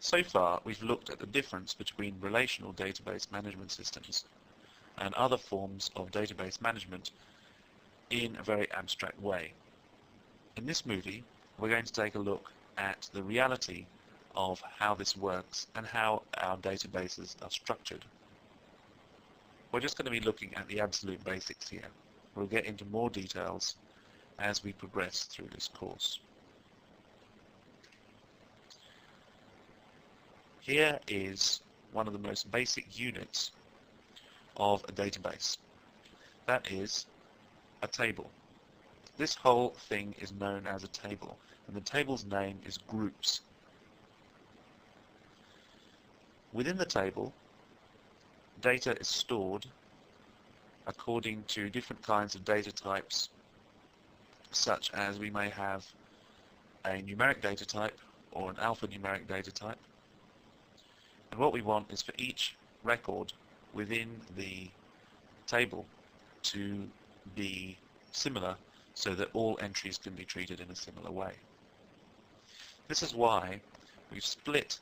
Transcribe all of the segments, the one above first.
So far, we've looked at the difference between relational database management systems and other forms of database management in a very abstract way. In this movie, we're going to take a look at the reality of how this works and how our databases are structured. We're just going to be looking at the absolute basics here. We'll get into more details as we progress through this course. Here is one of the most basic units of a database. That is a table. This whole thing is known as a table, and the table's name is groups. Within the table, data is stored according to different kinds of data types, such as we may have a numeric data type or an alphanumeric data type. And what we want is for each record within the table to be similar so that all entries can be treated in a similar way. This is why we've split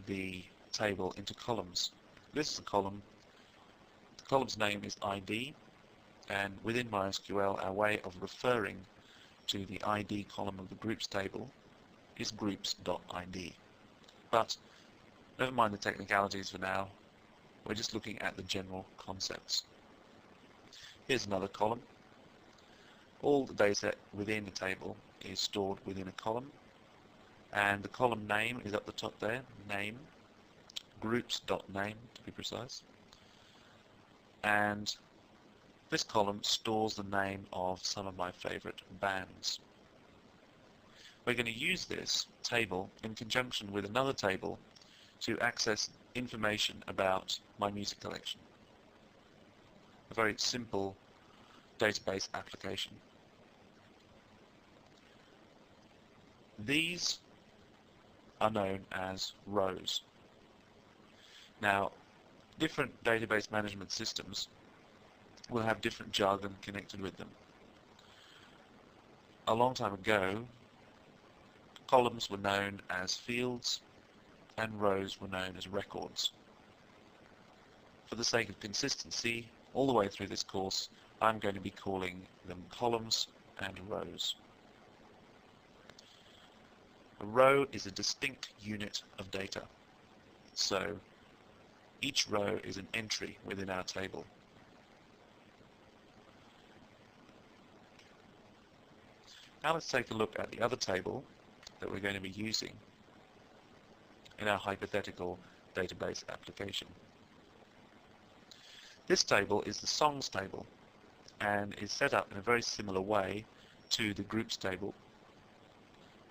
the table into columns. This is a column. The column's name is ID, and within MySQL our way of referring to the ID column of the groups table is groups.id. But never mind the technicalities for now, we're just looking at the general concepts. Here's another column. All the data within the table is stored within a column, and the column name is up the top there, name, groups.name to be precise. And this column stores the name of some of my favorite bands. We're going to use this table in conjunction with another table to access information about my music collection. A very simple database application. These are known as rows. Now, different database management systems will have different jargon connected with them. A long time ago, columns were known as fields and rows were known as records. For the sake of consistency, all the way through this course, I'm going to be calling them columns and rows. A row is a distinct unit of data. So each row is an entry within our table. Now let's take a look at the other table that we're going to be using in our hypothetical database application. This table is the songs table and is set up in a very similar way to the groups table.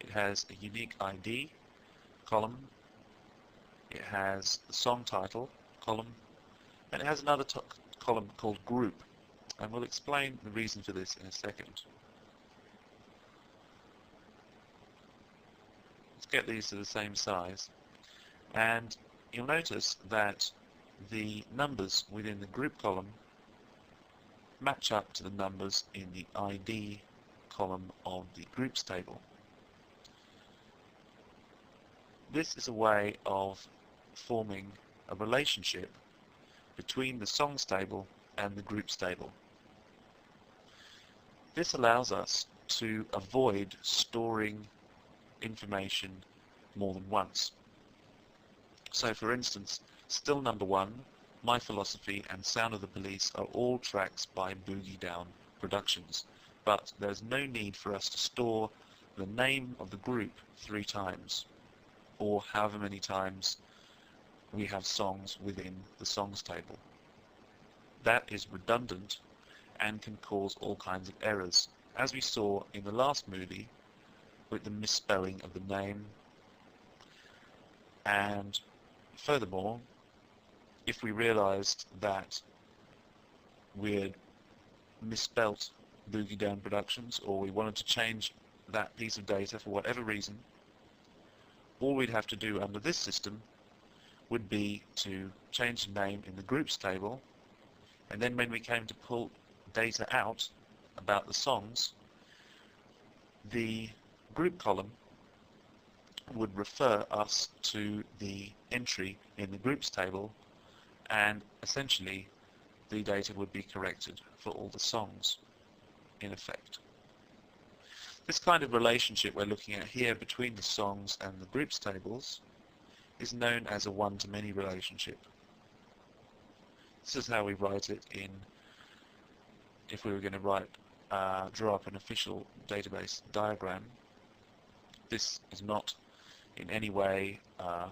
It has a unique ID column, it has the song title column, and it has another column called group, and we'll explain the reason for this in a second. Let's get these to the same size, and you'll notice that the numbers within the group column match up to the numbers in the ID column of the groups table. This is a way of forming a relationship between the songs table and the groups table. This allows us to avoid storing information more than once. So for instance, Still Number One, My Philosophy and Sound of the Police are all tracks by Boogie Down Productions, but there's no need for us to store the name of the group 3 times, or however many times we have songs within the songs table. That is redundant and can cause all kinds of errors, as we saw in the last movie with the misspelling of the name. And furthermore, if we realized that we'd misspelt Boogie Down Productions, or we wanted to change that piece of data for whatever reason, all we'd have to do under this system would be to change the name in the groups table, and then when we came to pull data out about the songs, the group column would refer us to the entry in the groups table, and essentially the data would be corrected for all the songs in effect. This kind of relationship we're looking at here between the songs and the groups tables is known as a one-to-many relationship. This is how we write it in, if we were going to draw up an official database diagram. This is not in any way a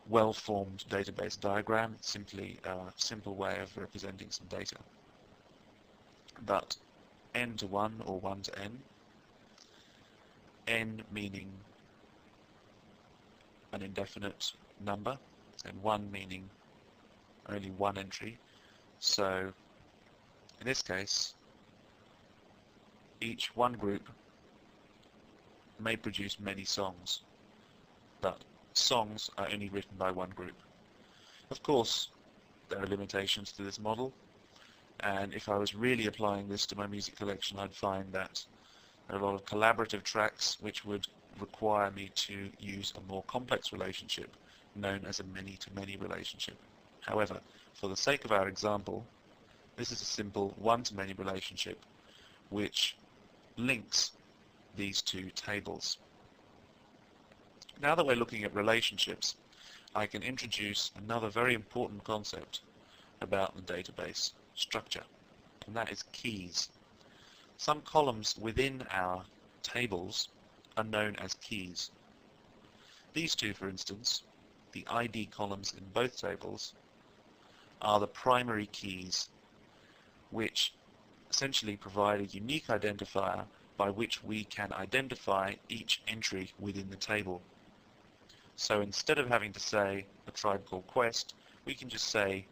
well-formed database diagram. It's simply a simple way of representing some data. But n to 1 or 1 to n meaning an indefinite number, and 1 meaning only one entry. So in this case, each one group may produce many songs, but songs are only written by one group. Of course, there are limitations to this model, and if I was really applying this to my music collection, I'd find that there are a lot of collaborative tracks which would require me to use a more complex relationship known as a many-to-many relationship. However, for the sake of our example, this is a simple one-to-many relationship which links these two tables. Now that we're looking at relationships, I can introduce another very important concept about the database structure, and that is keys. Some columns within our tables are known as keys. These two, for instance, the ID columns in both tables, are the primary keys, which essentially provide a unique identifier by which we can identify each entry within the table. So instead of having to say A Tribe Called Quest, we can just say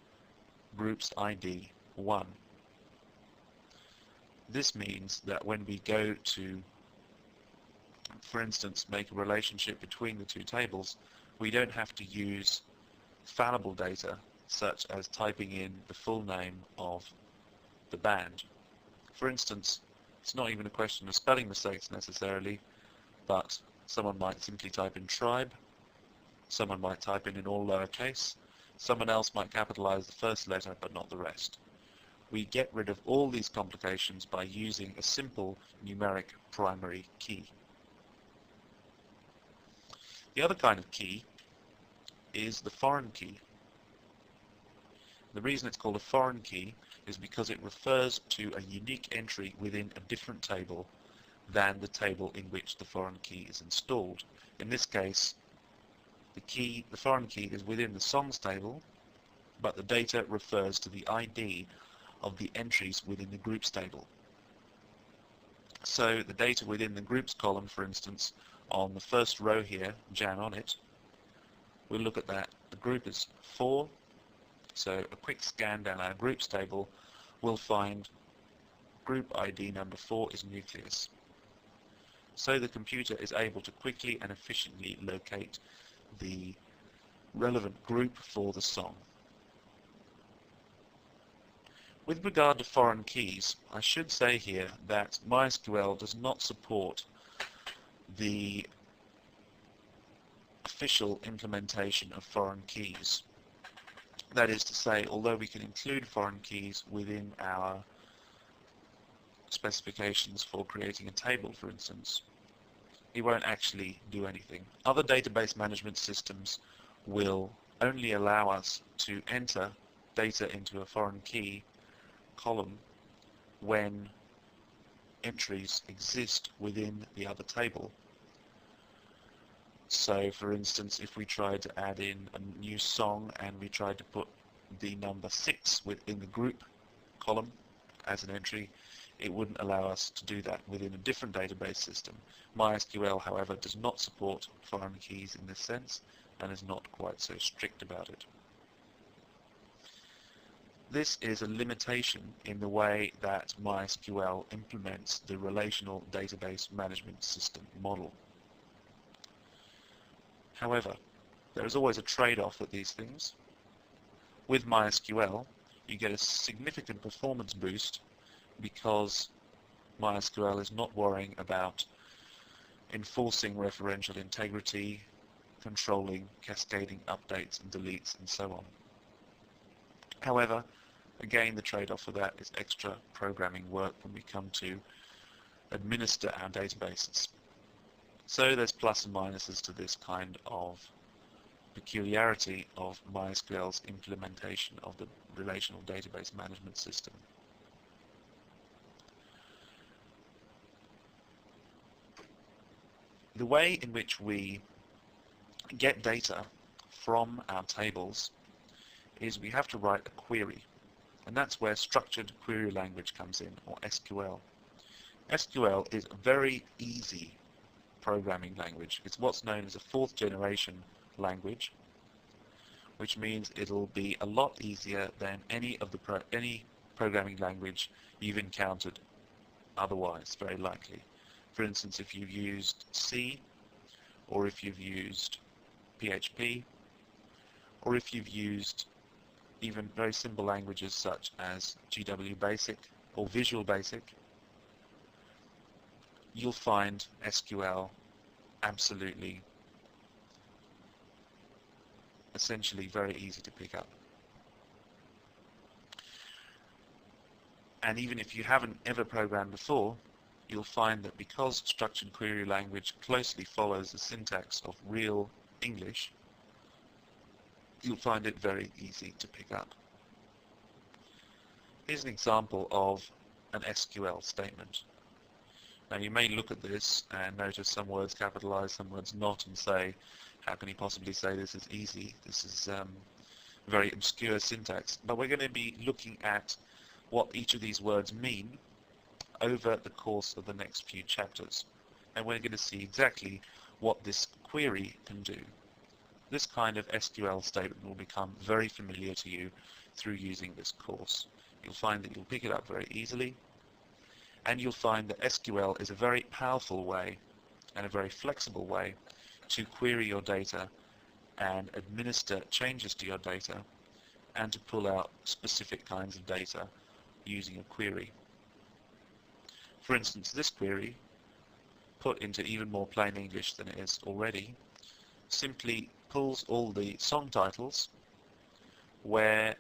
groups ID 1. This means that when we go to, for instance, make a relationship between the two tables, we don't have to use fallible data such as typing in the full name of the band. For instance, it's not even a question of spelling mistakes necessarily, but someone might simply type in tribe, someone might type in all lowercase, someone else might capitalize the first letter but not the rest. We get rid of all these complications by using a simple numeric primary key. The other kind of key is the foreign key. The reason it's called a foreign key is because it refers to a unique entry within a different table than the table in which the foreign key is installed. In this case, the foreign key is within the songs table, but the data refers to the ID of the entries within the groups table. So the data within the groups column, for instance, on the first row here, Jan on it, we'll look at that. The group is 4, so a quick scan down our groups table will find group ID number 4 is nucleus. So the computer is able to quickly and efficiently locate the relevant group for the song. With regard to foreign keys, I should say here that MySQL does not support the official implementation of foreign keys. That is to say, although we can include foreign keys within our specifications for creating a table, for instance, it won't actually do anything. Other database management systems will only allow us to enter data into a foreign key column when entries exist within the other table. So, for instance, if we tried to add in a new song and we tried to put the number 6 within the group column as an entry, it wouldn't allow us to do that within a different database system. MySQL, however, does not support foreign keys in this sense and is not quite so strict about it. This is a limitation in the way that MySQL implements the relational database management system model. However, there is always a trade-off with these things. With MySQL, you get a significant performance boost because MySQL is not worrying about enforcing referential integrity, controlling cascading updates and deletes, and so on. However, again, the trade-off for that is extra programming work when we come to administer our databases. So there's plus and minuses to this kind of peculiarity of MySQL's implementation of the relational database management system. The way in which we get data from our tables is we have to write a query, and that's where structured query language comes in, or SQL. SQL is a very easy programming language. It's what's known as a fourth generation language, which means it'll be a lot easier than any programming language you've encountered otherwise, very likely. For instance, if you've used C, or if you've used PHP, or if you've used even very simple languages such as GW Basic or Visual Basic, you'll find SQL absolutely, essentially very easy to pick up. And even if you haven't ever programmed before, you'll find that because structured query language closely follows the syntax of real English, you'll find it very easy to pick up. Here's an example of an SQL statement. Now you may look at this and notice some words capitalized, some words not, and say, how can he possibly say this is easy? This is very obscure syntax. But we're going to be looking at what each of these words mean over the course of the next few chapters. And we're going to see exactly what this query can do. This kind of SQL statement will become very familiar to you through using this course. You'll find that you'll pick it up very easily, and you'll find that SQL is a very powerful way and a very flexible way to query your data and administer changes to your data and to pull out specific kinds of data using a query. For instance, this query, put into even more plain English than it is already, simply pulls all the song titles where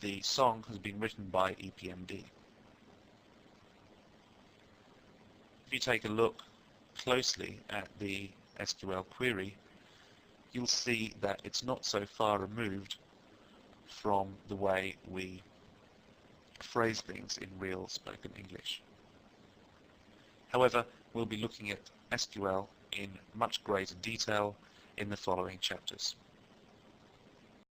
the song has been written by EPMD. If you take a look closely at the SQL query, you'll see that it's not so far removed from the way we phrase things in real spoken English. However, we'll be looking at SQL in much greater detail in the following chapters.